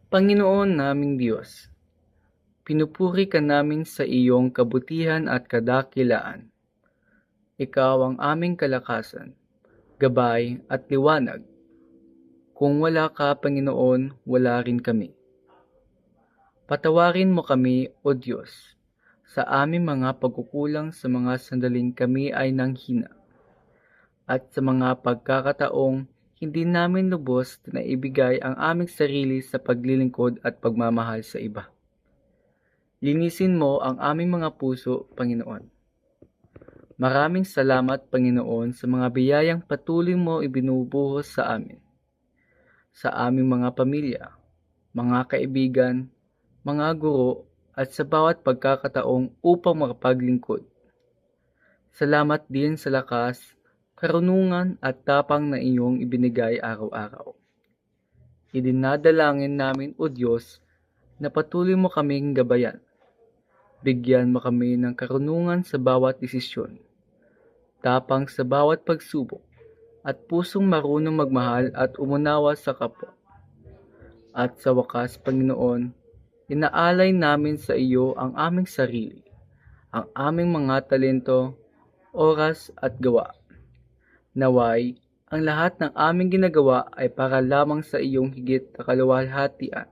Panginoon naming Diyos, pinupuri ka namin sa iyong kabutihan at kadakilaan. Ikaw ang aming kalakasan, gabay at liwanag. Kung wala ka, Panginoon, wala rin kami. Patawarin mo kami, O Diyos, sa aming mga pagkukulang sa mga sandaling kami ay nanghina, at sa mga pagkakataong hindi namin lubos na ibigay ang aming sarili sa paglilingkod at pagmamahal sa iba. Linisin mo ang aming mga puso, Panginoon. Maraming salamat, Panginoon, sa mga biyayang patuloy mo ibinubuhos sa amin, sa aming mga pamilya, mga kaibigan, mga guro, at sa bawat pagkakataong upang makapaglingkod. Salamat din sa lakas, karunungan at tapang na iyong ibinigay araw-araw. Idinadalangin namin, O Diyos, na patuloy mo kaming gabayan. Bigyan mo kami ng karunungan sa bawat desisyon, tapang sa bawat pagsubok, at pusong marunong magmahal at umunawa sa kapwa. At sa wakas, Panginoon, inaalay namin sa iyo ang aming sarili, ang aming mga talento, oras at gawa. Naway, ang lahat ng aming ginagawa ay para lamang sa iyong higit na kaluwalhatian.